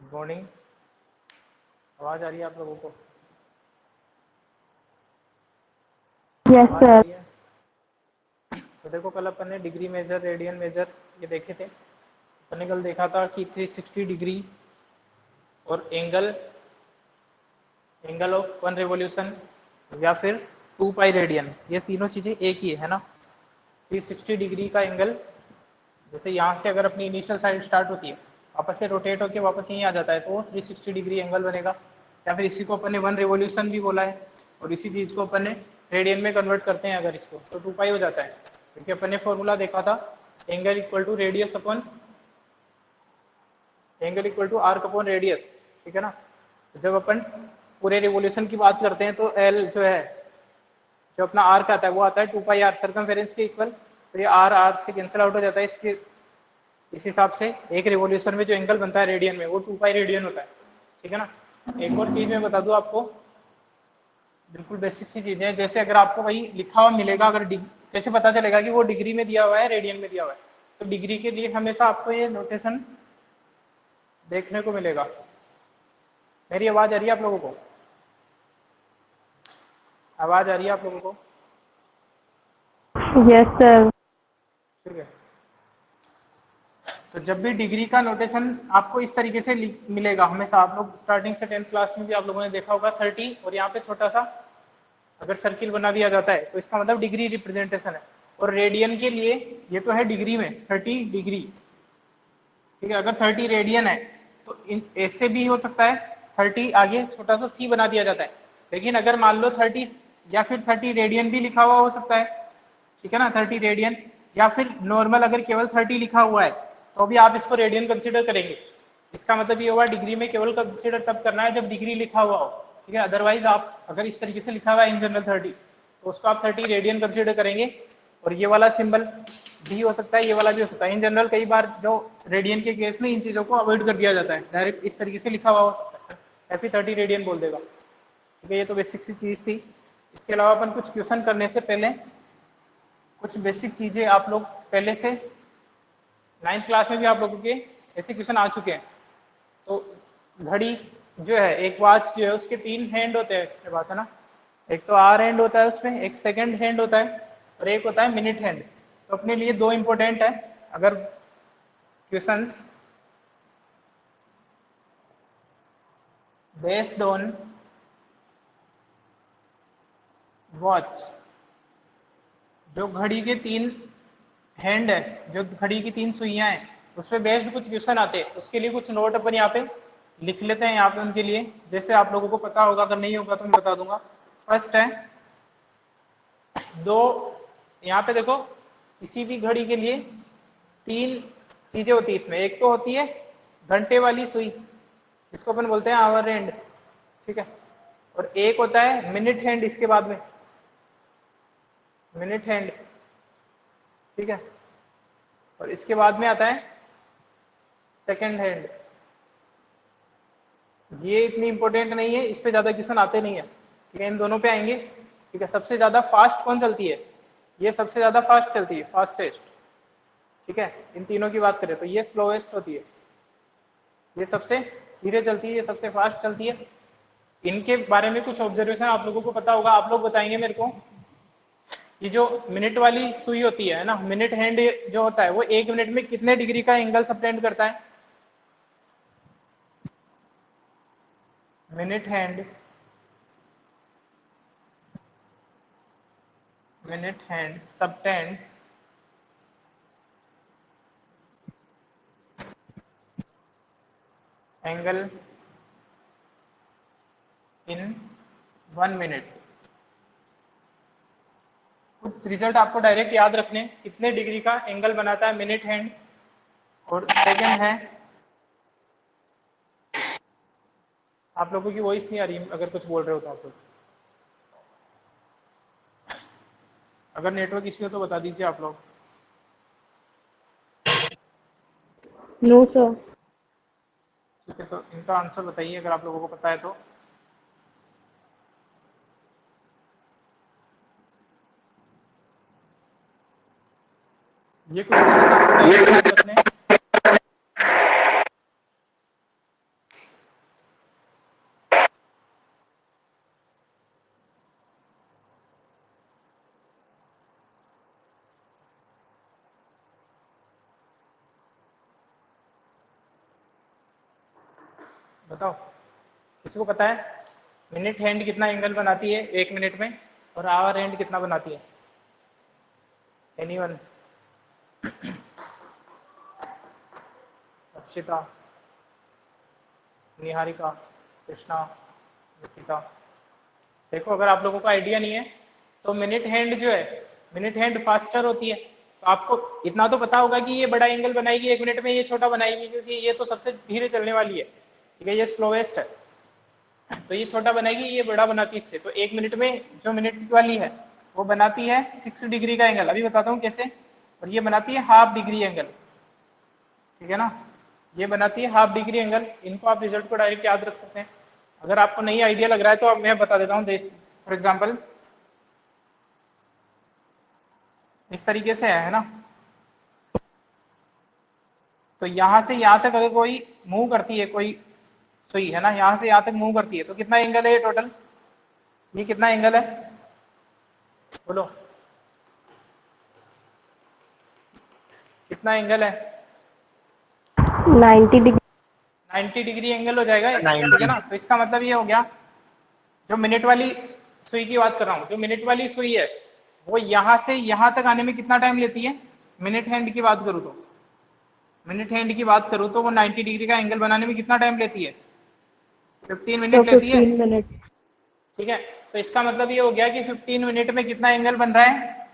Good morning. आवाज़ आ रही है आप लोगों को? यस आवाज़ आ सर। रही है? तो देखो, कल अपन ने डिग्री मेजर, रेडियन मेजर ये देखे थे। अपन ने कल देखा था कि 360 डिग्री और एंगल ऑफ वन रिवोल्यूशन या फिर 2 पाई रेडियन, ये तीनों चीज़ें एक ही है ना। 360 डिग्री का एंगल, जैसे यहाँ से अगर अपनी इनिशियल साइड स्टार्ट होती है, वापस से रोटेट होकर वापस यहीं आ जाता है, तो 360 डिग्री एंगल बनेगा। या फिर इसी को अपन ने वन रिवोल्यूशन भी बोला है, और इसी चीज़ को अपन ने रेडियन में कन्वर्ट करते हैं अगर इसको, तो 2 पाई हो जाता है। क्योंकि अपन ने फॉर्मूला देखा था, angle equal to radius upon angle equal to arc upon radius, ठीक है ना। जब अपन पूरे रिवोल्यूशन की बात करते हैं तो एल जो है, जो अपना आर्क आता है वो आता है 2 पाई आर सर्कमफेरेंस के इक्वल। तो ये आर आर से कैंसिल आउट हो जाता है। इसके इस हिसाब से एक रिवोल्यूशन में जो एंगल बनता है रेडियन में, वो 2 पाई रेडियन होता है, ठीक है ना। एक और चीज़ मैं बता दूं आपको, बिल्कुल बेसिक सी चीज़ है। जैसे अगर आपको वही लिखा हुआ मिलेगा, अगर कैसे पता चलेगा कि वो डिग्री में दिया हुआ है रेडियन में दिया हुआ है? तो डिग्री के लिए हमेशा आपको ये नोटेशन देखने को मिलेगा। मेरी आवाज़ आ रही है आप लोगों को? आवाज़ आ रही है आप लोगों को? Yes sir. ठीक है। तो जब भी डिग्री का नोटेशन आपको इस तरीके से मिलेगा हमेशा, आप लोग स्टार्टिंग से 10th क्लास में भी आप लोगों ने देखा होगा 30, और यहाँ पे छोटा सा अगर सर्किल बना दिया जाता है तो इसका मतलब डिग्री रिप्रेजेंटेशन है। और रेडियन के लिए ये तो है डिग्री में 30 डिग्री, ठीक है। अगर 30 रेडियन है तो ऐसे भी हो सकता है, 30 आगे छोटा सा सी बना दिया जाता है। लेकिन अगर मान लो 30 या फिर 30 रेडियन भी लिखा हुआ हो सकता है, ठीक है ना, 30 रेडियन, या फिर नॉर्मल अगर केवल 30 लिखा हुआ है तो भी आप इसको रेडियन कंसिडर करेंगे। इसका मतलब ये होगा डिग्री में केवल कंसिडर तब करना है जब डिग्री लिखा हुआ हो, ठीक है। अदरवाइज आप अगर इस तरीके से लिखा हुआ है इन जनरल 30, तो उसको आप 30 रेडियन कंसिडर करेंगे। और ये वाला सिंबल भी हो सकता है, ये वाला भी हो सकता है। इन जनरल कई बार जो रेडियन के केस में इन चीज़ों को अवॉइड कर दिया जाता है, डायरेक्ट इस तरीके से लिखा हुआ हो सकता है, या फिर 30 रेडियन बोल देगा, ठीक है। ये तो बेसिक सी चीज़ थी। इसके अलावा अपन कुछ क्वेश्चन करने से पहले कुछ बेसिक चीज़ें आप लोग पहले से 9th क्लास में भी आप लोगों के ऐसे क्वेश्चन आ चुके हैं। तो घड़ी जो है, एक वॉच जो है उसके 3 हैंड होते हैं, ये बात है ना। एक तो आर हैंड होता है उसमें, एक सेकंड हैंड होता है, और एक होता है मिनट हैंड। तो अपने लिए दो इंपॉर्टेंट है अगर क्वेश्चंस बेस्ड ऑन वॉच, जो घड़ी के 3 हैंड है, जो घड़ी की 3 सुइयां हैं, उस पर बेस्ड कुछ क्वेश्चन आते हैं। उसके लिए कुछ नोट अपन यहाँ पे लिख लेते हैं यहाँ पे उनके लिए, जैसे आप लोगों को पता होगा, अगर नहीं होगा तो मैं बता दूंगा। फर्स्ट है दो, यहाँ पे देखो, किसी भी घड़ी के लिए 3 चीजें होती है इसमें। एक तो होती है घंटे वाली सुई, जिसको अपन बोलते हैं आवर हैंड, ठीक है। और एक होता है मिनट हैंड, इसके बाद में मिनट हैंड, ठीक है। और इसके बाद में आता है सेकंड हैंड। ये इतनी इंपॉर्टेंट नहीं है, इस पे ज्यादा क्वेश्चन आते नहीं है, ठीक है। इन दोनों पे आएंगे, ठीक है। सबसे ज्यादा फास्ट कौन चलती है? ये सबसे ज्यादा फास्ट चलती है, फास्टेस्ट, ठीक है। इन तीनों की बात करें तो ये स्लोएस्ट होती है, ये सबसे धीरे चलती है, ये सबसे फास्ट चलती है। इनके बारे में कुछ ऑब्जर्वेशन आप लोगों को पता होगा, आप लोग बताएंगे मेरे को। ये जो मिनट वाली सुई होती है ना, मिनट हैंड जो होता है, वो 1 मिनट में कितने डिग्री का एंगल सबटेंड करता है? Minute hand, minute hand subtends angle in 1 minute. कुछ रिजल्ट आपको डायरेक्ट याद रखने, कितने डिग्री का एंगल बनाता है मिनट हैंड। और सेकंड है, आप लोगों की वॉइस नहीं आ रही अगर कुछ बोल रहे हो तो आप लोग, अगर नेटवर्क इश्यू है तो बता दीजिए आप लोग। No sir. ठीक है, तो इनका आंसर बताइए अगर आप लोगों को पता है तो। ये कुछ रिजल्ट आपको डायरेक्ट याद रखने हैं। बताओ, किसी को पता है? मिनट हैंड कितना एंगल बनाती है 1 मिनट में, और आवर हैंड कितना बनाती है? एनीवन? अक्षिता, निहारिका, कृष्णा, निकिता। देखो, अगर आप लोगों को आइडिया नहीं है तो मिनट हैंड जो है, मिनट हैंड फास्टर होती है, तो आपको इतना तो पता होगा कि ये बड़ा एंगल बनाएगी 1 मिनट में, ये छोटा बनाएगी, क्योंकि ये तो सबसे धीरे चलने वाली है, ठीक है, ये स्लोवेस्ट है, तो ये छोटा बनाएगी, ये बड़ा बनाती है इससे। तो 1 मिनट में जो मिनट वाली है वो बनाती है 6 डिग्री का एंगल, अभी बताता हूँ कैसे। और ये बनाती है हाफ डिग्री एंगल, ठीक है ना, ये बनाती है हाफ डिग्री एंगल। इनको आप रिजल्ट को डायरेक्ट याद रख सकते हैं। अगर आपको नहीं आइडिया लग रहा है तो अब मैं बता देता हूँ, देख फॉर एग्जाम्पल इस तरीके से है ना, तो यहां से यहां तक अगर कोई मूव करती है, कोई सुई है ना, यहां से यहां तक मूव करती है, तो कितना एंगल है ये टोटल? ये कितना एंगल है बोलो, कितना एंगल है? 90 डिग्री। 90 डिग्री एंगल हो जाएगा, ठीक है 90। ना। तो इसका मतलब ये हो गया, जो मिनट वाली सुई की बात कर रहा हूँ, जो मिनट वाली सुई है वो यहां से यहां तक आने में कितना टाइम लेती है? मिनट हैंड की बात करूँ तो, मिनट हैंड की बात करूँ तो वो 90 डिग्री का एंगल बनाने में कितना टाइम लेती है? 15 तो मिनट लेती है, 15 मिनट। ठीक है। तो इसका मतलब ये हो गया कि 15 मिनट में कितना एंगल बन रहा है?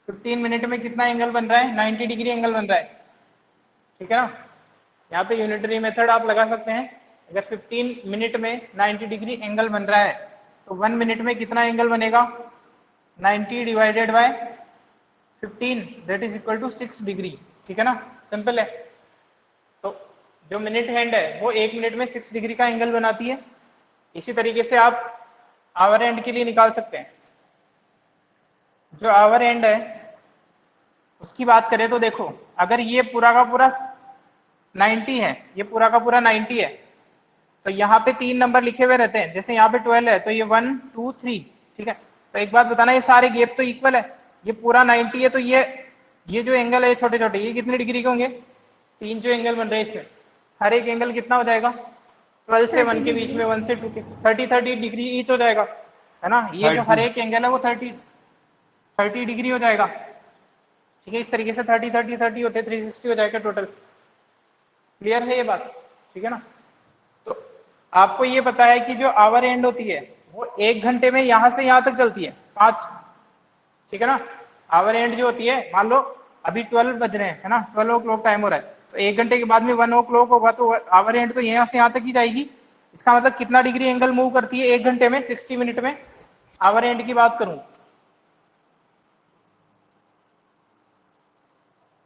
15 मिनट में कितना एंगल बन रहा है? 90 डिग्री एंगल बन रहा है, ठीक है ना। यहाँ पे यूनिटरी मेथड आप लगा सकते हैं। अगर 15 मिनट में 90 डिग्री एंगल बन रहा है तो 1 मिनट में कितना एंगल बनेगा? 90 divided by 15, that is equal to 6 degree, ठीक है ना, सिंपल है। तो जो मिनट हैंड है वो 1 मिनट में 6 डिग्री का एंगल बनाती है। इसी तरीके से आप आवर एंड के लिए निकाल सकते हैं। जो आवर एंड है उसकी बात करें तो देखो, अगर ये पूरा का पूरा 90 है, ये पूरा का पूरा 90 है, तो यहाँ पे 3 नंबर लिखे हुए रहते हैं, जैसे यहाँ पे 12 है तो ये 1 2 3, ठीक है। तो एक बात बताना, ये सारे गैप तो इक्वल है, ये पूरा 90 है, तो ये जो एंगल है छोटे छोटे, ये कितने डिग्री के होंगे? 3 जो एंगल बन रहे हैं इसमें, हर एक एंगल कितना हो जाएगा? 12 से 1 के बीच में, 1 से 2 के 30 डिग्री ईच हो जाएगा, है ना। ये जो हर 30। एक एंगल है वो 30 डिग्री हो जाएगा, ठीक है। इस तरीके से 30 होते 360 हो जाएगा टोटल। क्लियर है ये बात, ठीक है ना। तो आपको ये पता है कि जो आवर एंड होती है वो 1 घंटे में यहां से यहां तक चलती है 5, ठीक है ना। आवर एंड जो होती है, मान लो अभी 12 बज रहे हैं, है ना, 12 ओ क्लॉक टाइम हो रहा है, तो 1 घंटे के बाद में 1 ओ क्लॉक होगा, तो आवर एंड तो यहाँ से यहाँ तक ही जाएगी। इसका मतलब कितना डिग्री एंगल मूव करती है 1 घंटे में, 60 मिनट में? आवर एंड की बात करूं,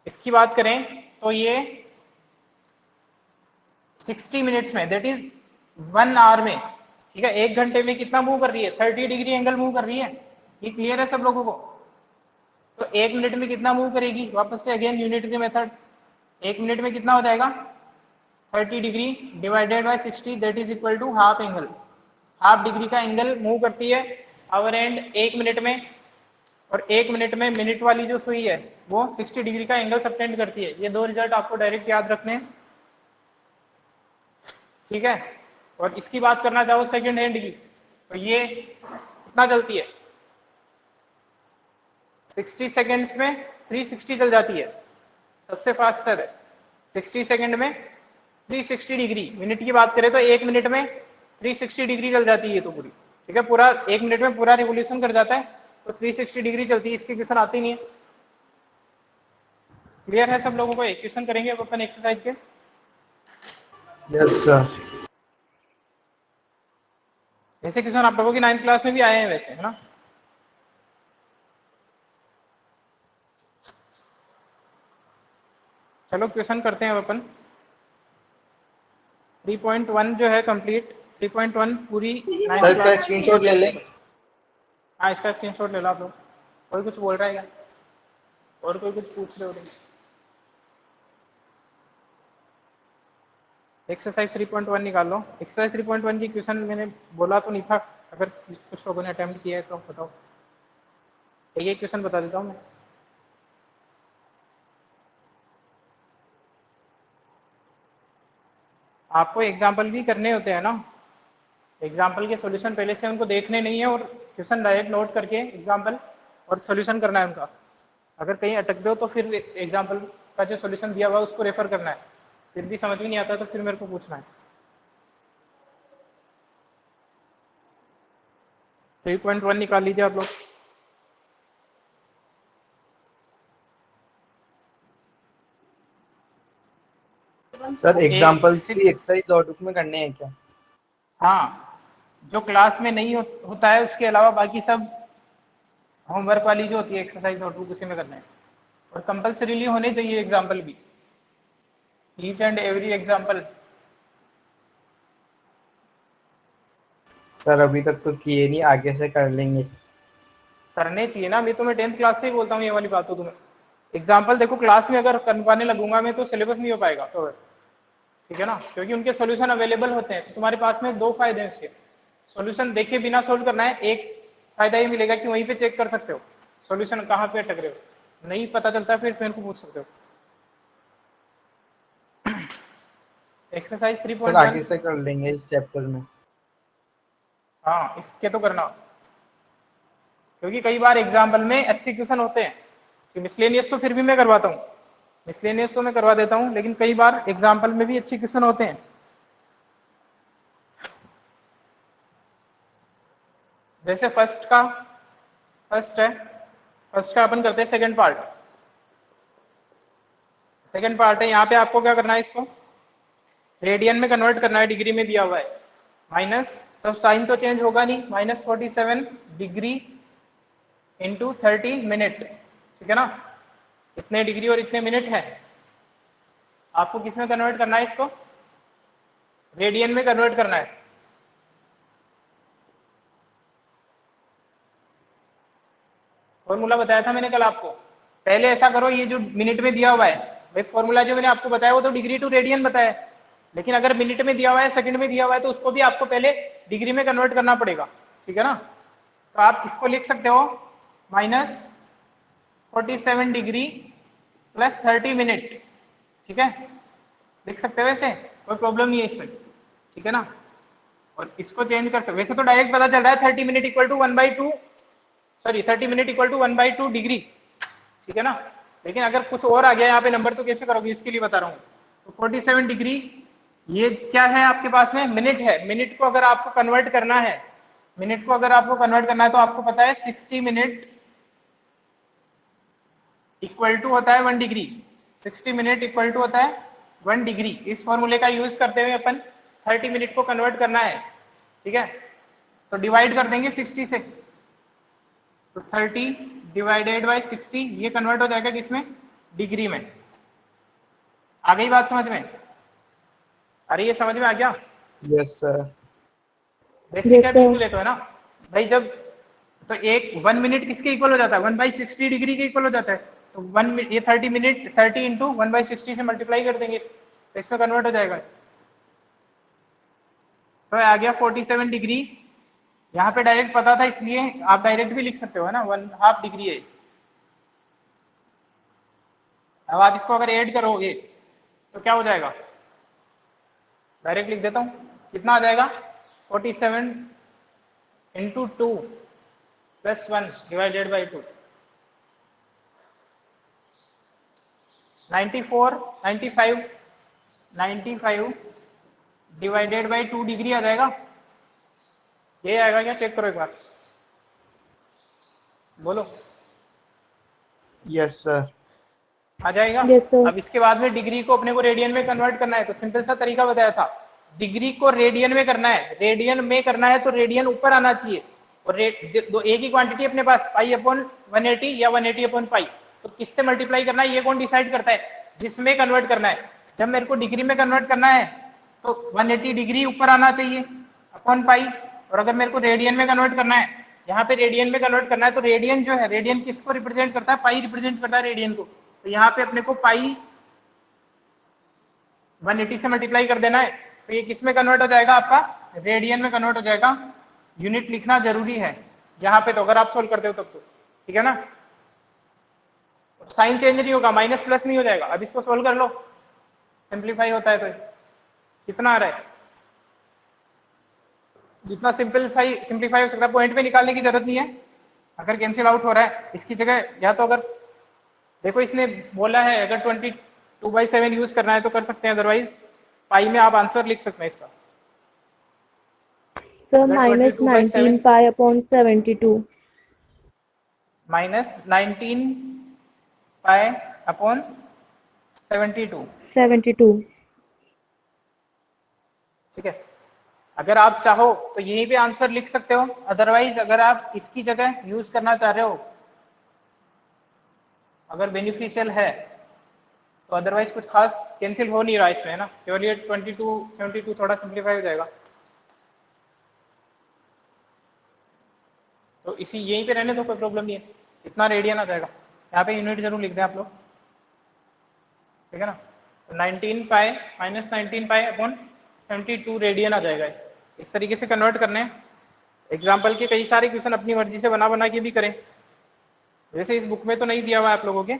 इसकी बात करें तो ये 60 मिनट्स में, दैट इज 1 आवर में, ठीक है। 1 घंटे में कितना मूव कर रही है? 30 डिग्री एंगल मूव कर रही है। ये क्लियर है सब लोगों को? तो 1 मिनट में कितना मूव करेगी? वापस से अगेन यूनिटरी मेथड, 1 मिनट में कितना हो जाएगा? 30 degree divided by 60, that is equal to half angle. Half degree का एंगल मूव करती है आवर एंड 1 मिनट में, और 1 मिनट में मिनट वाली जो सुई है वो 60 डिग्री का एंगल सबटेंड करती है। ये दो रिजल्ट आपको डायरेक्ट याद रखने हैं, ठीक है। और इसकी बात करना चाहो सेकंड हैंड की, तो ये कितना चलती है? 60 सेकेंड्स में 360 चल जाती है, सबसे फास्टर है। 60 सेकेंड में 360 डिग्री, मिनट की बात करें तो 1 मिनट में 360 डिग्री चल जाती है, ये तो पूरी, ठीक है। पूरा 1 मिनट में पूरा रिवोल्यूशन कर जाता है, तो 360 डिग्री चलती है। इसके क्वेश्चन आते नहीं है। क्लियर है सब लोगों को? एक क्वेश्चन करेंगे अब अपन एक्सरसाइज के। Yes sir. ऐसे क्वेश्चन आप लोगों की 9th क्लास में भी आए हैं वैसे, है ना। चलो क्वेश्चन करते हैं अब अपन। 3.1 जो है कंप्लीट, 3.1 पूरी सर 9th इसका क्लास। स्क्रीनशॉट ले लें। हाँ, इसका स्क्रीनशॉट ले लो आप लोग। कोई कुछ बोल रहा है क्या? और कोई कुछ पूछ रहे हो? एक्सरसाइज 3.1 निकाल लो। एक्सरसाइज 3.1 की क्वेश्चन मैंने बोला तो नहीं था, अगर कुछ लोगों ने अटेम्प्ट किया है तो बताओ। एक क्वेश्चन बता देता हूँ मैं। आपको एग्जाम्पल भी करने होते हैं ना, एग्जाम्पल के सॉल्यूशन पहले से उनको देखने नहीं है और क्वेश्चन डायरेक्ट नोट करके एग्जाम्पल और सॉल्यूशन करना है उनका। अगर कहीं अटक दो तो फिर एग्जाम्पल का जो सॉल्यूशन दिया हुआ है उसको रेफर करना है, फिर भी समझ में नहीं आता तो फिर मेरे को पूछना है। 3.1 निकाल लीजिए आप लोग। सर एग्जांपल्स भी एक्सरसाइज नोटबुक में करने हैं क्या? हाँ, जो क्लास में नहीं होता है उसके अलावा बाकी सब होमवर्क वाली जो होती है एक्सरसाइज नोटबुक उसी में करना है, और कंपल्सरीली होने चाहिए एग्जाम्पल भी, each and every example. Sir अभी तक तो किए नहीं, आगे से कर लेंगे। करने चाहिए ना, अभी तो मैं 10th क्लास से ही बोलता हूँ ये वाली बात तो तुम्हें। एग्जाम्पल देखो क्लास में अगर करवाने लगूंगा मैं तो सिलेबस नहीं हो पाएगा तो, ठीक है ना, क्योंकि उनके सॉल्यूशन अवेलेबल होते हैं। तो तुम्हारे पास में दो फायदे हैं इससे, सॉल्यूशन देखे बिना सोल्व करना है, एक फायदा ये मिलेगा कि वहीं पे चेक कर सकते हो सॉल्यूशन कहाँ पे अटक रहे हो, नहीं पता चलता फिर मेरे को पूछ सकते हो। Exercise sir 3.1। आगे से कर लेंगे इस चैप्टर में। हाँ, इसके तो करना, क्योंकि कई बार एग्जाम्पल में अच्छे क्वेश्चन होते हैं कि मिसलेनियस तो फिर भी मैं करवाता हूँ, मिसलेनियस तो मैं करवा देता हूँ, लेकिन कई बार एग्जाम्पल में भी अच्छे क्वेश्चन होते हैं। जैसे फर्स्ट है, फर्स्ट का अपन करते हैं सेकंड पार्ट। सेकंड पार्ट है, यहाँ पे आपको क्या करना है, इसको रेडियन में कन्वर्ट करना है, डिग्री में दिया हुआ है माइनस, तो साइन तो चेंज होगा नहीं, -47 डिग्री इंटू 30 मिनट, ठीक है ना, इतने डिग्री और इतने मिनट है। आपको किस में कन्वर्ट करना है, इसको रेडियन में कन्वर्ट करना है। फॉर्मूला बताया था मैंने कल आपको, पहले ऐसा करो, ये जो मिनट में दिया हुआ है भाई, फॉर्मूला जो मैंने आपको बताया वो तो डिग्री टू रेडियन बताया, लेकिन अगर मिनट में दिया हुआ है, सेकंड में दिया हुआ है, तो उसको भी आपको पहले डिग्री में कन्वर्ट करना पड़ेगा, ठीक है ना। तो आप इसको लिख सकते हो -47 डिग्री प्लस 30 मिनट, ठीक है, लिख सकते हो वैसे, कोई प्रॉब्लम नहीं है इसमें, ठीक है ना। और इसको चेंज कर सकते, वैसे तो डायरेक्ट पता चल रहा है 30 minute equal to 1/2, sorry 30 minute equal to 1/2 degree, ठीक है ना, लेकिन अगर कुछ और आ गया यहाँ पे नंबर तो कैसे करोगे, इसके लिए बता रहा हूँ। तो 47 डिग्री ये क्या है आपके पास में, मिनट है, मिनट को अगर आपको कन्वर्ट करना है, मिनट को अगर आपको कन्वर्ट करना है तो आपको पता है 60 मिनट इक्वल टू होता है 1 डिग्री, 60 मिनट इक्वल टू होता है 1 डिग्री। इस फॉर्मूले का यूज करते हुए अपन 30 मिनट को कन्वर्ट करना है, ठीक है, तो डिवाइड कर देंगे 60 से, तो 30 डिवाइडेड बाई 60, ये कन्वर्ट हो जाएगा किसमें, डिग्री में। आ गई बात समझ में, अरे ये समझ में आ गया, यस सर। बेसिक है बिल्कुल, ये तो है ना भाई। जब तो एक 1 मिनट किसके इक्वल हो जाता है, 1/60 डिग्री के इक्वल हो जाता है, तो 1 ये 30 मिनट 30 इंटू 1/60 से मल्टीप्लाई कर देंगे तो इसमें कन्वर्ट हो जाएगा, तो आ गया 47 डिग्री। यहाँ पे डायरेक्ट पता था इसलिए आप डायरेक्ट भी लिख सकते हो, है ना, 1/2 डिग्री है। अब आप इसको अगर ऐड करोगे तो क्या हो जाएगा, डायरेक्ट लिख देता हूँ, कितना आ जाएगा, 47 into 2 plus 1 divided by 2, 95 divided by 2 degree आ जाएगा, ये आएगा क्या, चेक करो एक बार, बोलो। Yes sir. आ जाएगा। Yes, sir. अब इसके बाद में डिग्री को अपने को रेडियन में कन्वर्ट करना है, तो सिंपल सा तरीका बताया था, डिग्री को रेडियन में करना है, रेडियन में करना है तो रेडियन ऊपर आना चाहिए, और दो एक ही क्वांटिटी अपने पास π/180 या 180/π, तो किससे मल्टीप्लाई करना है ये कौन डिसाइड करता है, जिसमें कन्वर्ट करना है। जब मेरे को डिग्री में कन्वर्ट करना है तो 180 डिग्री ऊपर आना चाहिए अपॉन पाई, और अगर मेरे को रेडियन में कन्वर्ट करना है, यहाँ पे रेडियन में कन्वर्ट करना है, तो रेडियन जो है, रेडियन किसको रिप्रेजेंट करता है, पाई रिप्रेजेंट करता है रेडियन को, तो यहाँ पे अपने को पाई 180 से मल्टीप्लाई कर देना है, तो ये किस में कन्वर्ट हो जाएगा, आपका रेडियन में कन्वर्ट हो जाएगा। यूनिट लिखना जरूरी है यहाँ पे, तो अगर आप सोल्व करते हो तब तो, ठीक है ना, साइन चेंज नहीं होगा, माइनस प्लस नहीं हो जाएगा। अब इसको सोल्व कर लो, सिंप्लीफाई होता है तो कितना आ रहा है? जितना सिंपलीफाई हो सकता है, पॉइंट में निकालने की जरूरत नहीं है। अगर कैंसिल आउट हो रहा है इसकी जगह, या तो अगर देखो इसने बोला है अगर 22/7 यूज करना है तो कर सकते हैं, अदरवाइज पाई में आप आंसर लिख सकते हैं इसका। सर अगर minus 19 pi upon 72। Minus 19 pi upon 72। 72। ठीक है, अगर आप चाहो तो यहीं पे आंसर लिख सकते हो, अदरवाइज अगर आप इसकी जगह यूज करना चाह रहे हो, अगर बेनिफिशियल है तो अदरवाइज कुछ खास कैंसिल हो नहीं रहा इसमें, है ना, केवल ये 22/72 थोड़ा सिंप्लीफाई हो जाएगा। तो इसी यहीं पे रहने दो, कोई प्रॉब्लम नहीं है, इतना रेडियन आ जाएगा। यहाँ पे यूनिट जरूर लिख दें आप लोग, ठीक है ना। तो 19 pi minus 19 pi upon 72 radian आ जाएगा। इस तरीके से कन्वर्ट करने हैं। एग्जाम्पल के कई सारे क्वेश्चन अपनी मर्जी से बना बना के भी करें, वैसे इस बुक में तो नहीं दिया हुआ आप लोगों के।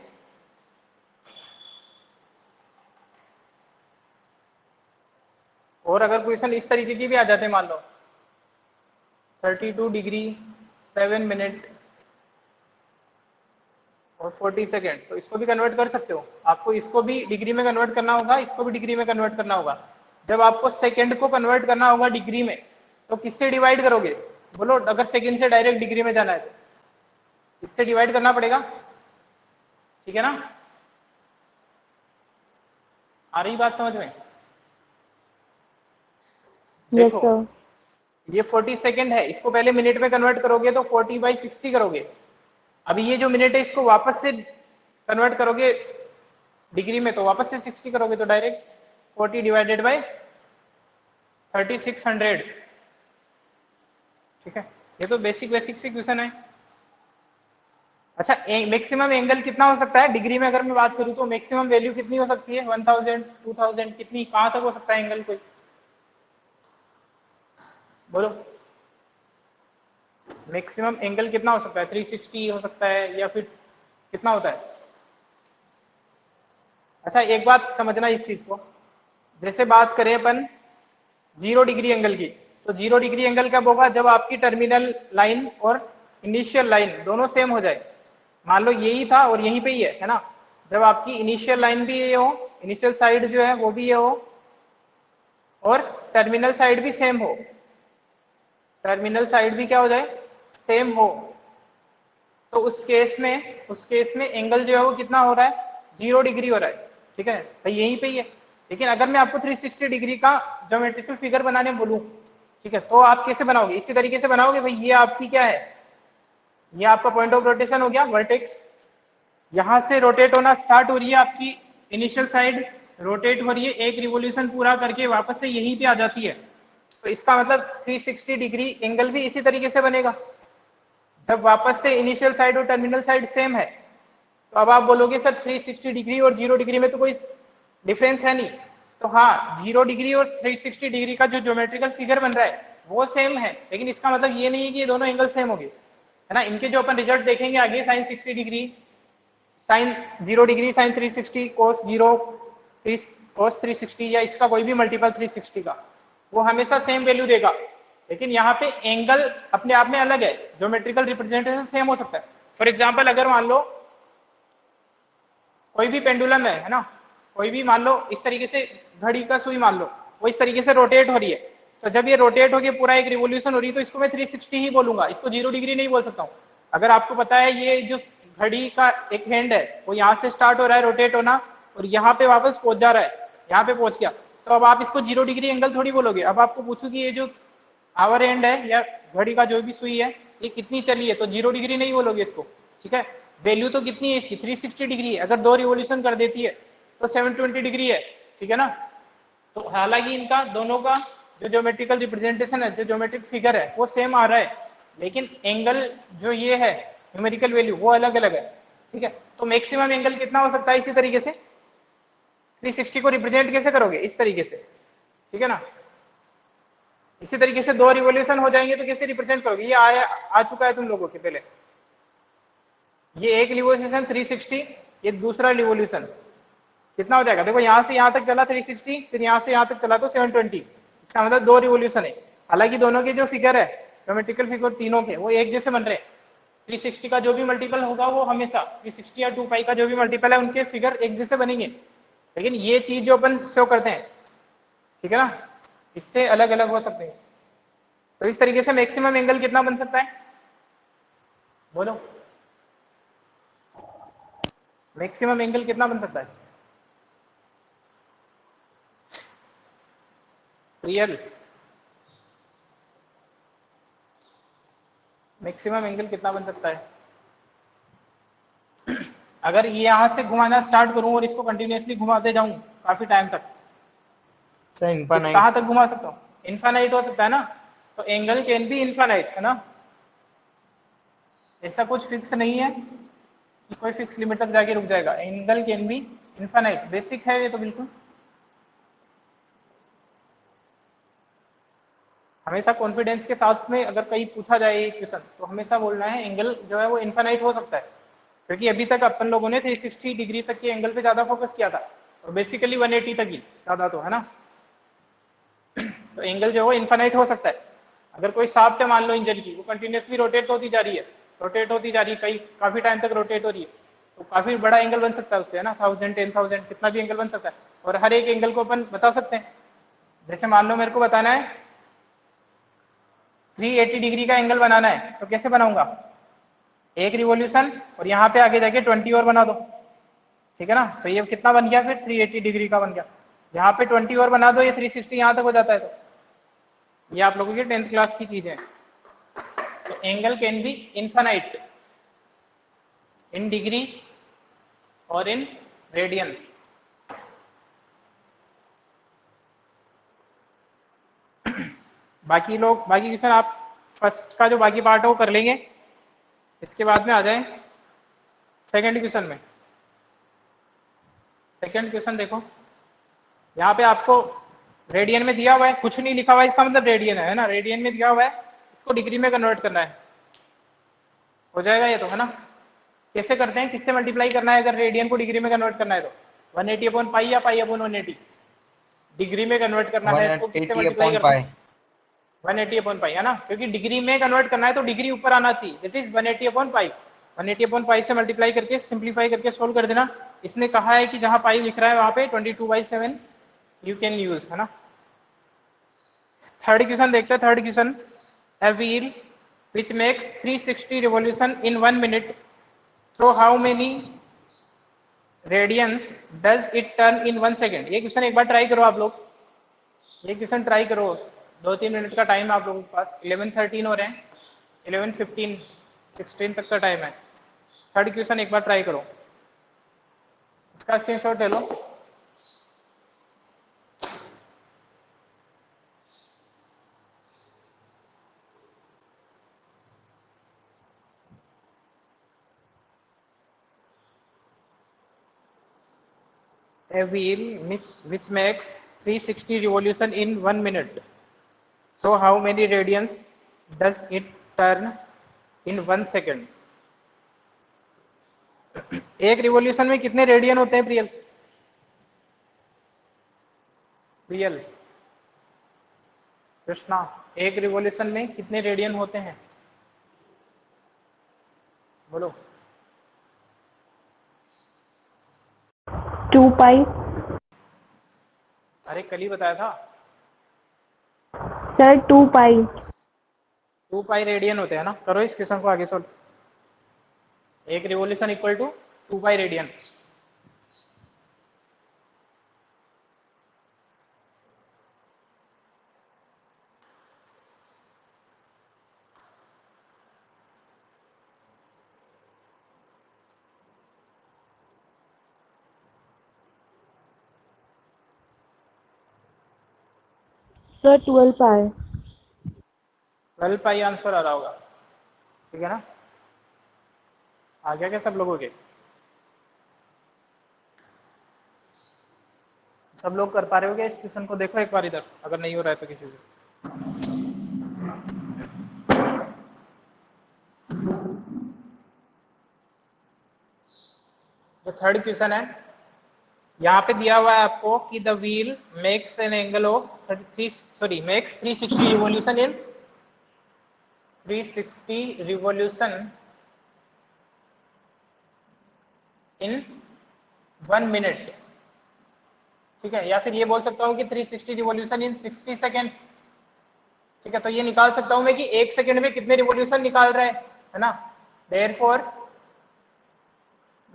और अगर क्वेश्चन इस तरीके की भी आ जाते हैं, मान लो 32 डिग्री 7 मिनट और 40 सेकेंड, तो इसको भी कन्वर्ट कर सकते हो। आपको इसको भी डिग्री में कन्वर्ट करना होगा, इसको भी डिग्री में कन्वर्ट करना होगा। जब आपको सेकेंड को कन्वर्ट करना होगा डिग्री में, तो किससे डिवाइड करोगे? बोलो, अगर सेकेंड से डायरेक्ट डिग्री में जाना है तो इससे डिवाइड करना पड़ेगा, ठीक है ना। आ रही बात समझ में? यस देखो सर। ये 40 सेकेंड है, इसको पहले मिनट में कन्वर्ट करोगे तो 40/60 करोगे। अभी ये जो मिनट है इसको वापस से कन्वर्ट करोगे डिग्री में, तो वापस से 60 करोगे, तो डायरेक्ट 40 डिवाइडेड बाय 3600। ठीक है, ये तो बेसिक सी क्वेश्चन है। अच्छा, मैक्सिमम एंगल कितना हो सकता है डिग्री में? अगर मैं बात करूं तो मैक्सिमम वैल्यू कितनी हो सकती है? 1000, 2000, कितनी, कहां तक हो सकता है एंगल? कोई बोलो, मैक्सिमम एंगल कितना हो सकता है? 360 हो सकता है, या फिर कितना होता है? अच्छा, एक बात समझना इस चीज को, जैसे बात करें अपन 0 डिग्री एंगल की, तो 0 डिग्री एंगल कब होगा? जब आपकी टर्मिनल लाइन और इनिशियल लाइन दोनों सेम हो जाए। मान लो यही था और यहीं पे ही है ना। जब आपकी इनिशियल लाइन भी ये हो, इनिशियल साइड जो है वो भी ये हो, और टर्मिनल साइड भी सेम हो, टर्मिनल साइड भी क्या हो जाए? सेम हो, तो उस केस में एंगल जो है वो कितना हो रहा है? 0 डिग्री हो रहा है। ठीक है भाई, यहीं पे ही है। लेकिन अगर मैं आपको 360 डिग्री का ज्योमेट्रिकल फिगर बनाने बोलूं, ठीक है, तो आप कैसे बनाओगे? इसी तरीके से बनाओगे भाई। ये आपकी क्या है? ये आपका पॉइंट ऑफ रोटेशन हो गया, वर्टेक्स। यहां से रोटेट होना स्टार्ट हो रही है आपकी इनिशियल साइड, रोटेट हो रही है, एक रिवोल्यूशन पूरा करके वापस से यहीं पे आ जाती है। तो इसका मतलब 360 डिग्री एंगल भी इसी तरीके से बनेगा। जब वापस से इनिशियल साइड और टर्मिनल साइड सेम है, तो अब आप बोलोगे सर 360 डिग्री और 0 डिग्री में तो कोई डिफरेंस है नहीं। तो हाँ, 0 डिग्री और 360 डिग्री का जो ज्योमेट्रिकल फिगर बन रहा है वो सेम है, लेकिन इसका मतलब ये नहीं है कि ये दोनों एंगल सेम होंगे, है ना। इनके जो अपन रिजल्ट देखेंगे आगे, sine 60 degree, sine 0 degree, sine 360, cos 0, cos 360, या इसका कोई भी मल्टीपल 360 का, वो हमेशा सेम वैल्यू देगा। लेकिन यहाँ पे एंगल अपने आप में अलग है, ज्योमेट्रिकल रिप्रेजेंटेशन सेम हो सकता है। फॉर एग्जाम्पल, अगर मान लो कोई भी पेंडुलम है ना, कोई भी मान लो इस तरीके से घड़ी का सुई मान लो, वो इस तरीके से रोटेट हो रही है, तो जब ये रोटेट होकर पूरा एक रिवोल्यूशन हो रही है, तो इसको मैं 360 ही बोलूंगा, इसको 0 डिग्री नहीं बोल सकता हूँ। अगर आपको पता है ये जो घड़ी का एक हैंड है वो यहाँ से स्टार्ट हो रहा है रोटेट होना, और यहाँ पे वापस पहुंच जा रहा है, यहाँ पे पहुंच गया, तो अब आप इसको 0 डिग्री एंगल थोड़ी बोलोगे। अब आपको पूछू कि ये जो आवर एंड है या घड़ी का जो भी सुई है ये कितनी चली है, तो 0 डिग्री नहीं बोलोगे इसको। ठीक है, वैल्यू तो कितनी है इसकी? 360 डिग्री है। अगर 2 रिवोल्यूशन कर देती है तो 720 डिग्री है। ठीक है ना। तो हालांकि इनका दोनों का जो ज्योमेट्रिकल रिप्रेजेंटेशन है, जो ज्योमेट्रिक फिगर है वो सेम आ रहा है, लेकिन एंगल जो ये है न्यूमेरिकल वैल्यू वो अलग अलग है। ठीक है, तो मैक्सिमम एंगल कितना हो सकता है? इसी तरीके से 360 को रिप्रेजेंट कैसे करोगे? इस तरीके से। ठीक है ना। इसी तरीके से 2 रिवोल्यूशन हो जाएंगे तो कैसे रिप्रेजेंट करोगे? ये आ चुका है तुम लोगों के पहले, ये एक रिवोल्यूशन 360, ये दूसरा रिवोल्यूशन, कितना हो जाएगा? देखो यहाँ से यहाँ तक चला 360, फिर यहाँ से यहाँ तक चला तो 720। इसका मतलब 2 रिवोल्यूशन है। हालांकि दोनों के जो फिगर है, ज्योमेट्रिकल फिगर तीनों के, वो एक जैसे बन रहे हैं। 360 का जो भी मल्टीपल होगा वो हमेशा 360 या 2 पाई का जो भी मल्टीपल है उनके फिगर एक जैसे बनेंगे। लेकिन ये चीज जो अपन शो करते हैं, ठीक है ना, इससे अलग अलग हो सकते हैं। तो इस तरीके से मैक्सिमम एंगल कितना बन सकता है? बोलो, मैक्सिमम एंगल कितना बन सकता है? रियल मैक्सिमम एंगल कितना बन सकता है? अगर ये यहाँ से घुमाना स्टार्ट करूं और इसको कंटिन्यूअसली घुमाते जाऊं काफी टाइम तक, सर इनफाइनाइट। कहाँ तक घुमा सकता हूँ? इनफाइनाइट हो सकता है ना। तो एंगल कैन बी इनफाइनाइट, है ना। ऐसा कुछ फिक्स नहीं है कि कोई फिक्स लिमिट तक जाके रुक जाएगा। Angle can be infinite, basic है ये तो बिल्कुल। हमेशा कॉन्फिडेंस के साथ में अगर कहीं पूछा जाए ये क्वेश्चन, तो हमेशा बोलना है एंगल जो है वो इनफाइनाइट हो सकता है। क्योंकि अभी तक अपन लोगों ने 360 डिग्री तक के एंगल पे ज्यादा फोकस किया था, और बेसिकली 180 तक ही ज्यादा, तो है ना। तो एंगल जो है वो इनफाइनाइट हो सकता है। अगर कोई शाफ्ट है मान लो इंजन की, वो कंटिन्यूसली रोटेट होती जा रही है, रोटेट होती जा रही है, कई काफी टाइम तक रोटेट हो रही है, तो काफी बड़ा एंगल बन सकता है उससे, है ना। 1000, 10,000 कितना भी एंगल बन सकता है। और हर एक एंगल को अपन बता सकते हैं। जैसे मान लो मेरे को बताना है 380 डिग्री का एंगल बनाना है, तो कैसे बनाऊंगा? एक रिवोल्यूशन और यहाँ पे आगे जाके 20 और बना दो, ठीक है ना। तो ये कितना बन गया फिर? 380 डिग्री का बन गया। यहाँ पे 20 और बना दो, ये 360 यहाँ तक हो जाता है। तो ये आप लोगों की 10th क्लास की चीज है। तो angle can be infinite in degree और इन रेडियन। बाकी लोग, बाकी क्वेश्चन आप फर्स्ट का जो बाकी पार्ट है वो कर लेंगे। इसके बाद में आ जाए सेकंड क्वेश्चन में। सेकंड क्वेश्चन देखो, यहाँ पे आपको रेडियन में दिया हुआ है, कुछ नहीं लिखा हुआ है, इसका मतलब रेडियन है ना। रेडियन में दिया हुआ है, इसको डिग्री में कन्वर्ट करना है। हो जाएगा ये तो, है ना। कैसे करते हैं, किससे मल्टीप्लाई करना है अगर रेडियन को डिग्री में कन्वर्ट करना है तो? 180 अपॉन पाई या पाई अपॉन 180? डिग्री में कन्वर्ट करना है तो किससे 180 मल्टीप्लाई अपॉन करते पाई। हैं? 180 अपॉन पाई, है ना। क्योंकि डिग्री में कन्वर्ट करना है तो डिग्री ऊपर आना चाहिए, that is 180 upon pi. 180 upon pi से मल्टीप्लाई करके सिंप्लीफाई करके सोल्व कर देना। इसने कहा है कि जहां पाई लिख रहा है वहां पे 22/7 यू कैन यूज, है ना। थर्ड क्वेश्चन देखते हैं। Third question, a wheel which makes 360 revolution in 1 minute, through how many radians does it turn in 1 second? ये क्वेश्चन एक बार ट्राई करो आप लोग, ये क्वेश्चन ट्राई करो। 2-3 मिनट का टाइम है आप लोगों के पास। 11:13 हो रहे हैं, 11:15, 16 तक का टाइम है। थर्ड क्वेश्चन एक बार ट्राई करो, इसका स्क्रीनशॉट ले लो। A wheel which makes 360 revolution in 1 minute, so how many radians does it turn in 1 second? एक रिवॉल्यूशन में कितने रेडियन होते हैं प्रियल? प्रियल, कृष्णा, एक रिवॉल्यूशन में कितने रेडियन होते हैं? बोलो। 2 पाई। अरे कल ही बताया था। सर 2 पाई। 2 पाई रेडियन होते हैं ना। करो इस क्वेश्चन को आगे सोल्व। एक revolution equal to 2 pi radian. Sir 12 pi. 12 pi answer आ रहा होगा, ठीक है ना। आ गया क्या सब लोगों के? सब लोग कर पा रहे हो क्या इस क्वेश्चन को? देखो एक बार इधर, अगर नहीं हो रहा है तो किसी से। जो थर्ड क्वेश्चन है, यहाँ पे दिया हुआ है आपको कि the wheel makes an angle of 360 revolution in 360 revolution in 1 minute, ठीक है, या फिर ये बोल सकता हूँ कि 360 रिवॉल्यूशन इन 60 सेकेंड्स, ठीक है। तो ये निकाल सकता हूं मैं कि 1 सेकंड में कितने रिवॉल्यूशन निकाल रहा है ना। Therefore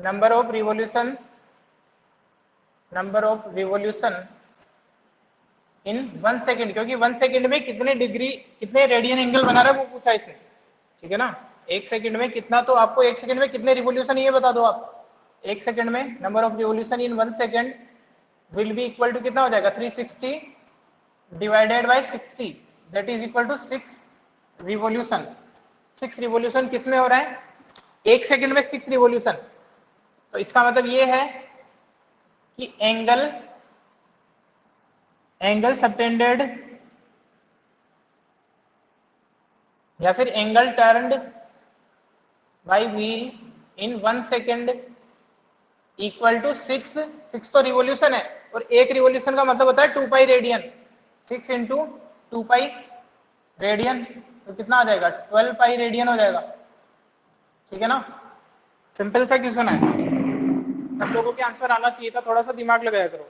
number of revolution in 1 second, क्योंकि 1 सेकंड में कितने रेडियन एंगल बना रहा है वो पूछा इसने, ठीक है ना। 1 सेकंड में कितना, तो आपको 1 सेकंड में कितने रिवॉल्यूशन ये बता दो आप। 1 सेकंड में number of revolution in 1 second will be equal to कितना हो जाएगा, 360 divided by 60, that is equal to 6 revolution. 6 revolution किस में हो रहा है, 1 सेकंड में 6 रिवॉल्यूशन। तो इसका मतलब ये है कि एंगल सबटेंडेड या फिर angle turned by wheel in 1 second equal to 6 तो रिवॉल्यूशन है, और एक रिवॉल्यूशन का मतलब होता है 2 pi radian, 6 into 2 pi radian, तो कितना आ जाएगा, 12 पाई रेडियन हो जाएगा, ठीक है ना। सिंपल सा क्वेश्चन है, सब लोगों के आंसर आना चाहिए था, थोड़ा सा दिमाग लगाया करो।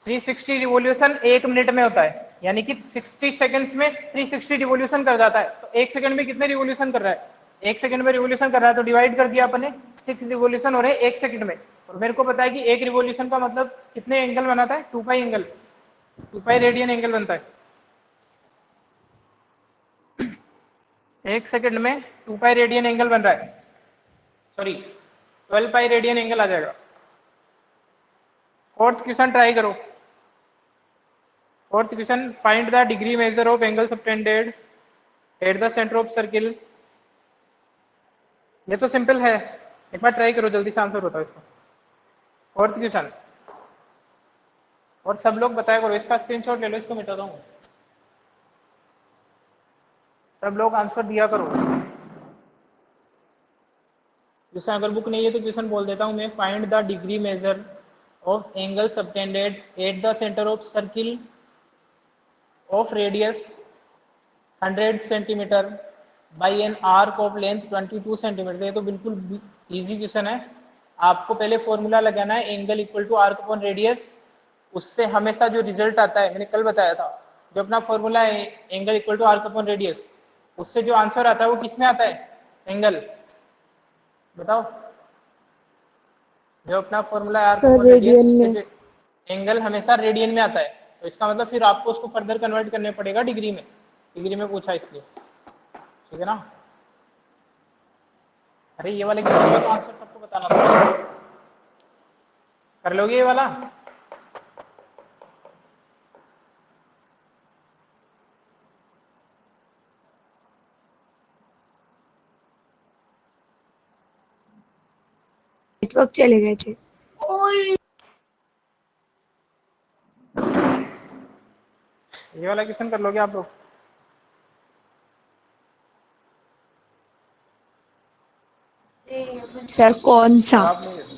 360 रिवॉल्यूशन 1 मिनट में होता है, यानी कि 60 सेकंड्स में 360 रिवॉल्यूशन कर जाता है। तो 1 सेकंड में कितने रिवॉल्यूशन कर रहा है, 1 सेकंड में रिवॉल्यूशन कर रहा है, तो डिवाइड कर दिया अपने, 6 रिवॉल्यूशन हो रहे हैं 1 सेकंड में। और मेरे को पता है कि एक रिवॉल्यूशन का मतलब कितने एंगल बनाता है, 2 पाई एंगल, 2 पाई रेडियन एंगल बनता है। 1 सेकंड में 2 पाई रेडियन एंगल बन रहा है, सॉरी 12 पाई रेडियन एंगल आ जाएगा। फोर्थ क्वेश्चन ट्राई करो। Fourth question, find the degree measure of angle subtended at the centre of circle. ये तो सिंपल है, एक बार ट्राई करो, जल्दी से आंसर बताओ इसका। फोर्थ क्वेश्चन, और सब लोग बताया करो, इसका स्क्रीनशॉट ले लो, इसको मिटा दूँ। सब लोग आंसर दिया करो। क्वेश्चन अगर बुक नहीं है तो क्वेश्चन बोल देता हूं मैं। Find the degree measure of angle subtended at the centre of circle of radius 100 centimetre by an arc of length 22 centimetre. ये तो बिल्कुल इजी क्वेश्चन है। आपको पहले फॉर्मूला लगाना है angle equal to arc upon radius, उससे हमेशा जो रिजल्ट आता है, मैंने कल बताया था, जो अपना फॉर्मूला है angle equal to arc upon radius, उससे जो आंसर आता है वो किस में आता है, एंगल, बताओ। जो अपना फॉर्मूला है आर्क अपॉन रेडियस, रेडियन उससे में। जो एंगल हमेशा रेडियन में आता है, तो इसका मतलब फिर आपको उसको फर्दर कन्वर्ट करने पड़ेगा डिग्री में। डिग्री में पूछा इसलिए, ठीक है ना। अरे ये वाले क्वेश्चन का तो आंसर सबको बताना था, कर लोगे ये वाला। नेटवर्क चले गए थे। ये वाला क्वेश्चन कर लोगे आप लोग। सर कौन सा? जवाब नहीं देते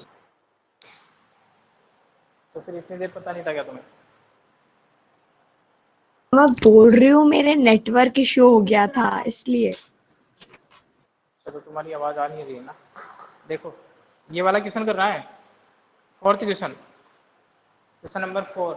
तो फिर इतनी देर पता नहीं था क्या तुम्हें। मैं बोल रही हूँ मेरे नेटवर्क इश्यू हो गया था इसलिए। चलो तुम्हारी आवाज आ नहीं रही है ना। देखो ये वाला क्वेश्चन कर रहा है, fourth question, question number 4।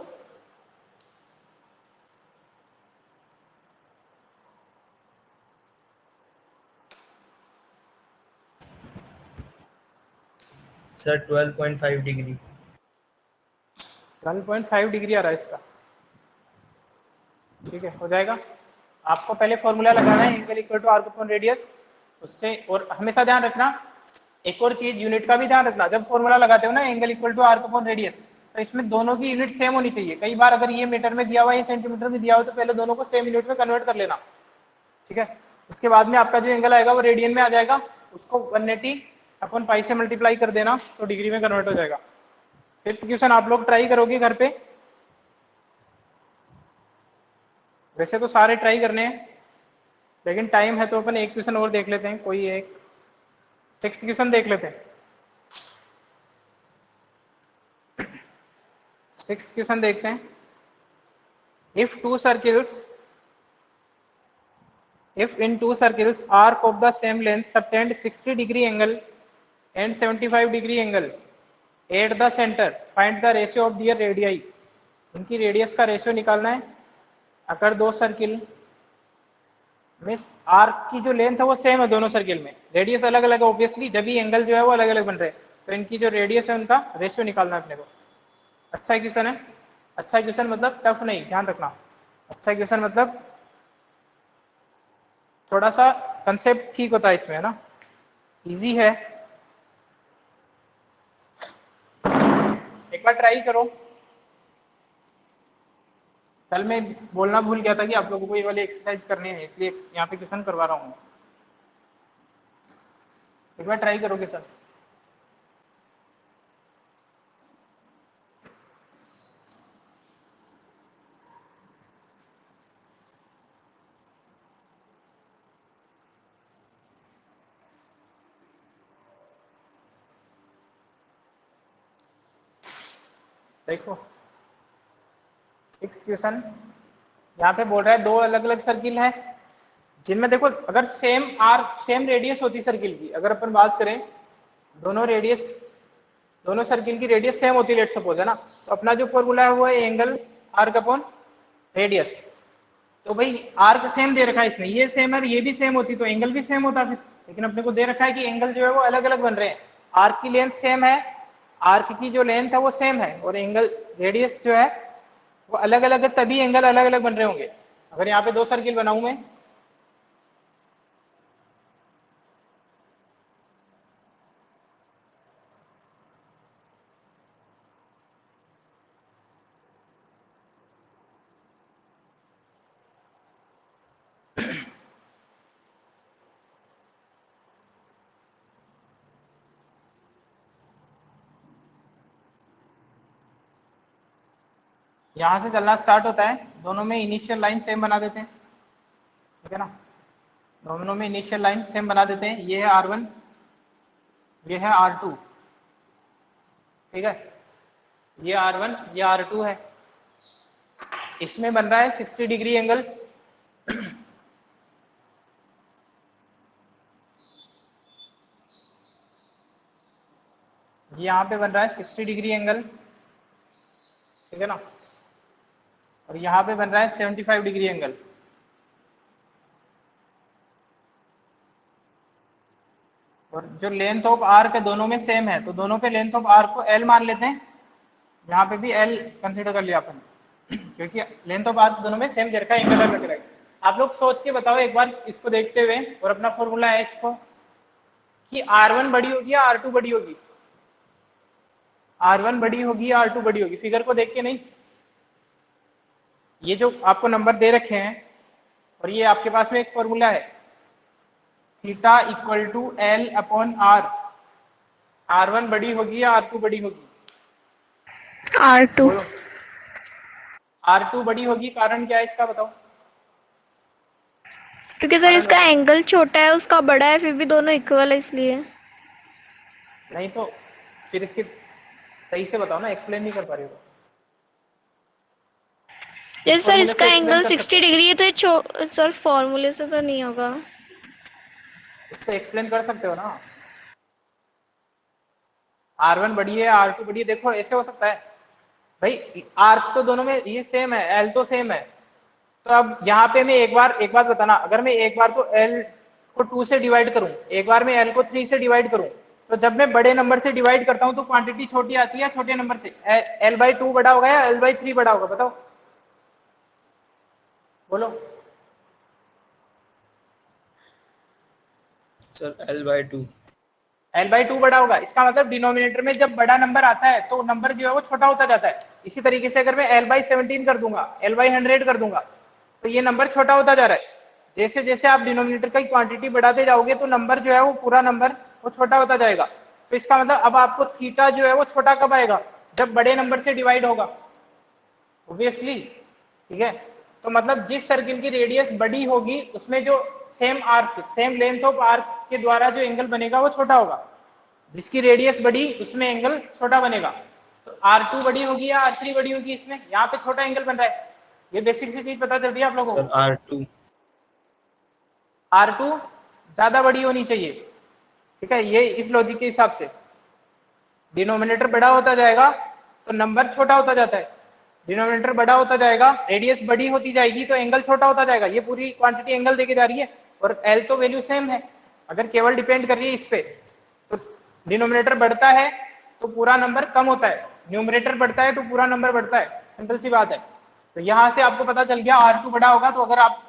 Sir 12.5 degree. 12.5 degree आ रहा है इसका, ठीक है, हो जाएगा। आपको पहले फॉर्मूला लगाना है angle equal to arc upon radius, उससे, और हमेशा ध्यान रखना एक और चीज, यूनिट का भी ध्यान रखना। जब फॉर्मूला लगाते हो ना angle equal to arc upon radius, तो इसमें दोनों की यूनिट सेम होनी चाहिए। कई बार अगर ये मीटर में दिया हुआ है, सेंटीमीटर में दिया हुआ, तो पहले दोनों को सेम यूनिट में कन्वर्ट कर लेना, ठीक है। उसके बाद में आपका जो एंगल आएगा वो रेडियन में आ जाएगा, उसको 180 अपन पाई से मल्टीप्लाई कर देना, तो डिग्री में कन्वर्ट हो जाएगा। फिफ्थ क्वेश्चन आप लोग ट्राई करोगे घर पे, वैसे तो सारे ट्राई करने हैं, लेकिन टाइम है तो अपन एक क्वेश्चन और देख लेते हैं, कोई एक सिक्स्थ क्वेश्चन देख लेते हैं। 6th क्वेश्चन देखते हैं। If in two circles arc of the same length subtend 60-degree angle and 75-degree angle at the center, find the ratio of their radii। उनकी रेडियस का रेशियो निकालना है। अगर दो सर्किल में आर्क की जो लेंथ है वो सेम है दोनों सर्किल में, रेडियस अलग अलग है ऑब्वियसली, जब भी एंगल जो है वो अलग अलग बन रहे हैं, तो इनकी जो रेडियस है उनका रेशियो निकालना है अपने को। अच्छा क्वेश्चन है। अच्छा क्वेश्चन मतलब टफ नहीं, ध्यान रखना। अच्छा क्वेश्चन मतलब थोड़ा सा कंसेप्ट ठीक होता है इसमें, है ना, इजी है। एक बार ट्राई करो। कल मैं बोलना भूल गया था कि आप लोगों को ये वाली एक्सरसाइज करनी है, इसलिए यहाँ पे क्वेश्चन करवा रहा हूँ। एक बार ट्राई करोगे सर? देखो 6th क्वेश्चन यहाँ पे बोल रहा है दो अलग अलग सर्किल है जिनमें देखो अगर सेम आर्क सेम रेडियस होती सर्किल की, अगर अपन बात करें दोनों सर्किल की रेडियस सेम होती, लेट सपोज, है ना, तो अपना जो फॉर्मूला है वो है एंगल आर्क अपॉन रेडियस। तो भाई आर्क सेम दे रखा है इसमें, ये सेम है, ये भी सेम होती तो एंगल भी सेम होता फिर, लेकिन अपने को दे रखा है कि एंगल जो है वो अलग अलग बन रहे हैं। आर्क की लेंथ सेम है, आर्क की जो लेंथ है वो सेम है, और एंगल रेडियस जो है वो अलग अलग है, तभी एंगल अलग अलग बन रहे होंगे। अगर यहाँ पे दो सर्किल बनाऊं मैं, यहां से चलना स्टार्ट होता है, दोनों में इनिशियल लाइन सेम बना देते हैं, ठीक है ना, दोनों में इनिशियल लाइन सेम बना देते हैं। ये है R1, ये है R2, ठीक है, ये R1 ये R2 है। इसमें बन रहा है 60 डिग्री एंगल, ये यहाँ पे बन रहा है 60 डिग्री एंगल, ठीक है ना, और यहाँ पे बन रहा है 75 डिग्री एंगल। और जो लेंथ ऑफ आर्क है दोनों में सेम है, तो दोनों पे लेंथ ऑफ आर्क को L मान लेते हैं। यहाँ पे भी L कंसीडर कर लिया अपन, क्योंकि लेंथ ऑफ आर्क दोनों में सेम दे रखा है, एंगल अलग है। आप लोग सोच के बताओ एक बार इसको देखते हुए, और अपना फॉर्मूला है इसको कि R1 बड़ी होगी या R2 बड़ी होगी, R1 बड़ी होगी या R2 बड़ी होगी, फिगर को देख के नहीं, ये जो आपको नंबर दे रखे हैं और ये आपके पास में एक फॉर्मूला है theta equal to L upon R, R1 बड़ी होगी या R2 बड़ी होगी? R2। R2 बड़ी होगी, कारण क्या है इसका बताओ? क्योंकि सर इसका एंगल छोटा है, उसका बड़ा है, फिर भी दोनों इक्वल है इसलिए। नहीं तो फिर इसके सही से बताओ ना, एक्सप्लेन नहीं कर पा रही हो। ये सर इसका एंगल 60 डिग्री है, तो ये सर फॉर्मूले से तो नहीं होगा। इससे एक्सप्लेन कर सकते हो ना, R1 बड़ी है R2 बड़ी है, देखो ऐसे हो सकता है भाई, आर्क तो दोनों में ये सेम है, L तो सेम है, तो अब यहाँ पे मैं एक बात बताना, अगर मैं एक बार तो L को 2 से डिवाइड करूं, एक बार मैं L को 3 से डिवाइड करूं, तो जब मैं बड़े नंबर से डिवाइड करता हूं तो क्वांटिटी छोटी आती है, छोटे नंबर से L/2 बड़ा होगा या L/3 बड़ा होगा, बताओ बोलो। Sir L/2। L/2 बड़ा होगा, इसका मतलब डिनोमिनेटर में जब बड़ा नंबर आता है तो नंबर जो है वो छोटा होता जाता है। इसी तरीके से अगर मैं L/17 कर दूंगा, L/100 कर दूंगा, तो ये नंबर छोटा होता जा रहा है। जैसे जैसे आप डिनोमिनेटर की क्वांटिटी बढ़ाते जाओगे तो नंबर जो है वो पूरा नंबर वो छोटा होता जाएगा। तो इसका मतलब अब आपको थीटा जो है वो छोटा कब आएगा? जब बड़े नंबर से डिवाइड होगा, ऑब्वियसली, ठीक है। तो मतलब जिस सर्किल की रेडियस बड़ी होगी उसमें जो सेम लेंथ ऑफ आर्क के द्वारा जो एंगल बनेगा वो छोटा होगा, जिसकी रेडियस बड़ी उसमें एंगल छोटा बनेगा। तो R2 बड़ी होगी या R3 बड़ी होगी, इसमें यहाँ पे छोटा एंगल बन रहा है, ये बेसिक सी चीज पता चल रही है आप लोगों को। सर R2 R2 ज्यादा बड़ी होनी चाहिए, ठीक है, ये इस लॉजिक के हिसाब से डिनोमिनेटर बड़ा होता जाएगा तो नंबर छोटा होता जाता है, डिनोमिनेटर बड़ा होता जाएगा, रेडियस बड़ी होती जाएगी तो एंगल छोटा होता जाएगा। ये पूरी क्वांटिटी एंगल देके जा रही है और एल तो वैल्यू सेम है, अगर केवल डिपेंड कर रही है इस पे तो डिनोमिनेटर बढ़ता है तो पूरा नंबर कम होता है, न्यूमरेटर बढ़ता है तो पूरा नंबर बढ़ता है, सिंपल सी बात है। तो यहाँ से आपको पता चल गया R2 बड़ा होगा, तो अगर आप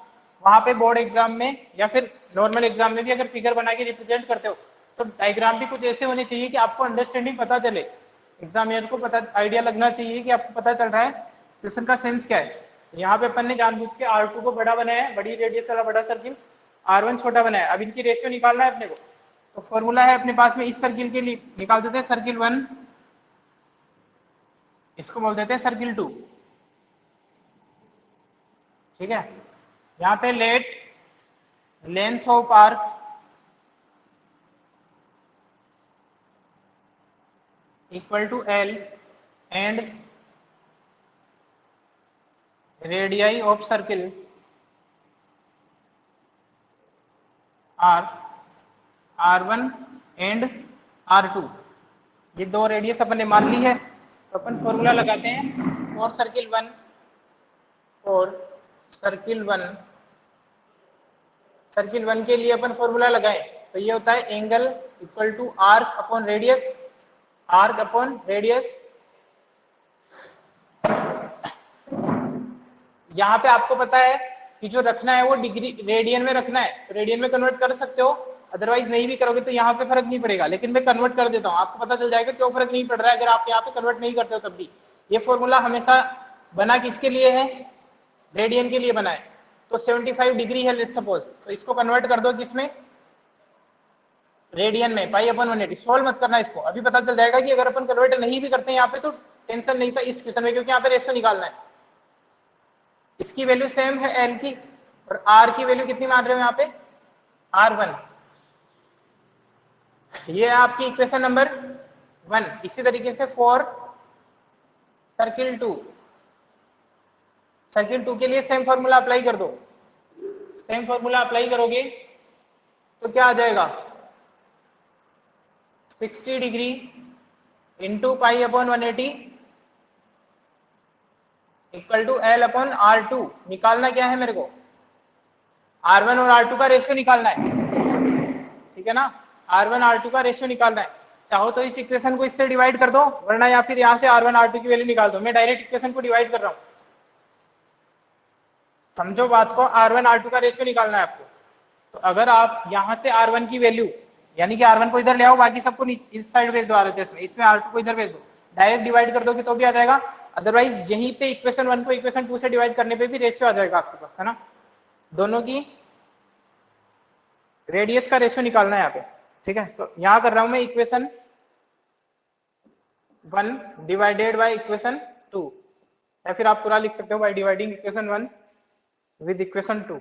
वहां पे बोर्ड एग्जाम में या फिर नॉर्मल एग्जाम में भी अगर फिगर बना के रिप्रेजेंट करते हो तो डायग्राम भी कुछ ऐसे होने चाहिए कि आपको अंडरस्टैंडिंग पता चले, एग्जामिनर को पता आइडिया लगना चाहिए कि आपको पता चल रहा है क्वेश्चन का सेंस क्या है। यहाँ पे अपन ने जानबूझ के R2 को बड़ा बनाया है, बड़ी रेडियस वाला बड़ा सर्किल, R1 छोटा बनाया है। अब इनकी रेशियो निकालना है अपने को, तो फॉर्मूला है अपने पास में इस सर्किल के लिए निकाल देते हैं, सर्किल 1 इसको बोल देते हैं सर्किल 2, ठीक है। यहाँ पे let length of arc equal to L and radii of circle R R1 and R2, ये दो रेडियस अपन ने मान ली है। तो अपन फॉर्मूला लगाते हैं फॉर सर्किल 1, सर्किल 1 के लिए अपन फॉर्मूला लगाएं तो ये होता है angle equal to arc upon radius, arc upon radius. यहाँ पे आपको पता है कि जो रखना है वो डिग्री रेडियन में रखना है, तो रेडियन में कन्वर्ट कर सकते हो, अदरवाइज नहीं भी करोगे तो यहाँ पे फर्क नहीं पड़ेगा, लेकिन मैं कन्वर्ट कर देता हूँ, आपको पता चल जाएगा क्यों फर्क नहीं पड़ रहा है अगर आप यहाँ पे कन्वर्ट नहीं करते हो तब भी। ये फॉर्मूला हमेशा बना किसके लिए है, रेडियन के लिए बना है। तो 75 डिग्री है लेट्स सपोज, तो इसको कन्वर्ट कर दो किसमें, रेडियन में, पाई अपन 180। सोल्व मत करना इसको, अभी पता चल जाएगा कि अगर अपन कन्वर्ट नहीं भी करते हैं यहाँ पे तो टेंशन नहीं था इस क्वेश्चन में, क्योंकि यहाँ पे रेशियो निकालना है। इसकी वैल्यू सेम है L की, और R की वैल्यू कितनी मान रहे हो यहाँ पे, R1। ये है आपकी इक्वेशन नंबर 1। इसी तरीके से फॉर सर्किल 2, सर्किल 2 के लिए सेम फॉर्मूला अप्लाई कर दो, सेम फॉर्मूला अप्लाई करोगे तो क्या आ जाएगा, 60 degree into pi upon 180 equal to L upon R2। निकालना क्या है मेरे को, R1 और R2 का रेशियो निकालना है, ठीक है ना, R1 R2 का रेशियो निकालना है। चाहो तो इस इक्वेशन को इससे डिवाइड कर दो, वरना या फिर यहाँ से R1 R2 की वैल्यू निकाल दो। मैं डायरेक्ट इक्वेशन को डिवाइड कर रहा हूँ, समझो बात को, R1 R2 का रेशियो निकालना है आपको। तो अगर आप यहाँ से R1 की वैल्यू, यानी कि R1 को इधर ले आओ, बाकी सबको इस साइड भेज दो RHS में, इसमें R2 को इधर भेज दो, डायरेक्ट डिवाइड कर दोगे तो भी आ जाएगा, अदरवाइज यहीं पे इक्वेशन 1 को इक्वेशन 2 से डिवाइड करने पे भी रेशियो आ जाएगा आपके पास, है ना। दोनों की रेडियस का रेशियो निकालना है यहाँ पे, ठीक है। तो यहाँ कर रहा हूं मैं इक्वेशन 1 डिवाइडेड बाय इक्वेशन 2, या फिर आप पूरा लिख सकते हो by dividing equation 1 with equation 2,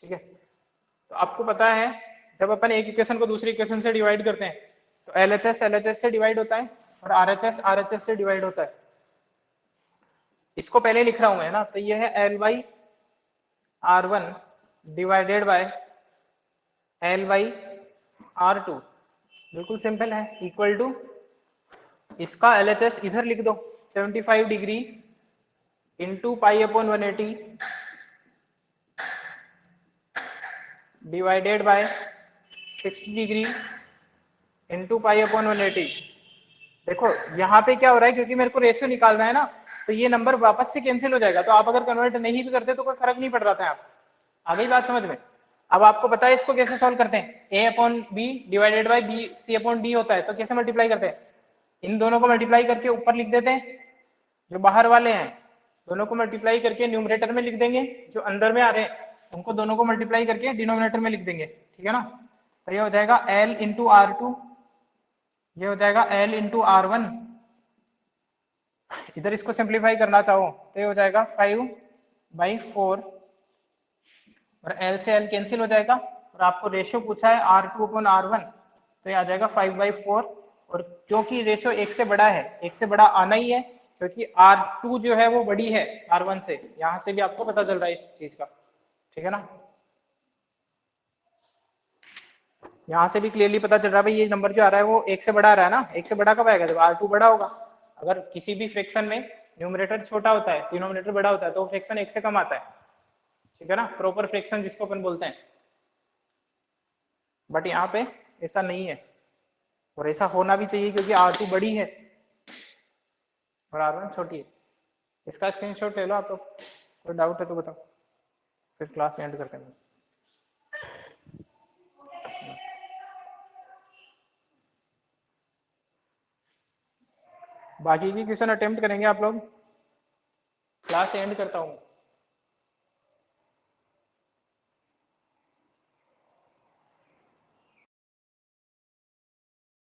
ठीक है। तो आपको पता है जब अपन एक इक्वेशन को दूसरी इक्वेशन से डिवाइड करते हैं तो LHS LHS से डिवाइड होता है और RHS RHS से डिवाइड होता है। इसको पहले लिख रहा हूं मैं ना, तो ये है L by R1 divided by L by R2, बिल्कुल सिंपल है, इक्वल टू इसका LHS इधर लिख दो 75 degree into pi upon 180 divided by 60 degree into pi upon 180। देखो यहाँ पे क्या हो रहा है, क्योंकि मेरे को रेशियो निकालना है ना, तो ये नंबर वापस से कैंसिल हो जाएगा। तो आप अगर कन्वर्ट नहीं भी करते तो कोई फर्क नहीं पड़ रहा था, आप आ गई बात समझ में। अब आपको पता है इसको कैसे सॉल्व करते हैं, A upon B divided by B C upon D होता है, तो कैसे मल्टीप्लाई करते हैं, इन दोनों को मल्टीप्लाई करके ऊपर लिख देते हैं, जो बाहर वाले हैं दोनों को मल्टीप्लाई करके न्यूमरेटर में लिख देंगे, जो अंदर में आ रहे हैं उनको दोनों को मल्टीप्लाई करके डिनोमिनेटर में लिख देंगे, ठीक है ना। तो ये हो जाएगा L इंटू R2, ये हो जाएगा L इंटू R1, इधर इसको सिंप्लीफाई करना चाहो तो ये हो जाएगा 5/4, और L से L कैंसिल हो जाएगा, और आपको रेशियो पूछा है R2 अपॉन R1, तो ये आ जाएगा 5/4 और क्योंकि रेशियो 1 से बड़ा है, 1 से बड़ा आना ही है, क्योंकि R2 जो है वो बड़ी है R1 से, यहाँ से भी आपको पता चल रहा है इस चीज का, ठीक है ना। यहाँ से भी क्लियरली पता चल रहा है भाई ये नंबर जो आ रहा है वो 1 से बड़ा आ रहा है ना, 1 से बड़ा कब आएगा, जब R2 बड़ा होगा। अगर किसी भी फ्रैक्शन में न्यूमरेटर छोटा होता है, डिनोमिनेटर बड़ा होता है, तो फ्रैक्शन 1 से कम आता है, ठीक है ना, प्रॉपर फ्रैक्शन जिसको अपन बोलते हैं। बट यहाँ पे ऐसा नहीं है, और ऐसा होना भी चाहिए क्योंकि R2 बड़ी है और R1 छोटी है। इसका स्क्रीनशॉट ले लो आप लोग, कोई डाउट है तो बताओ, फिर क्लास एंड करते हैं। बाकी की क्वेश्चन अटेम्प्ट करेंगे आप लोग, क्लास एंड करता हूँ।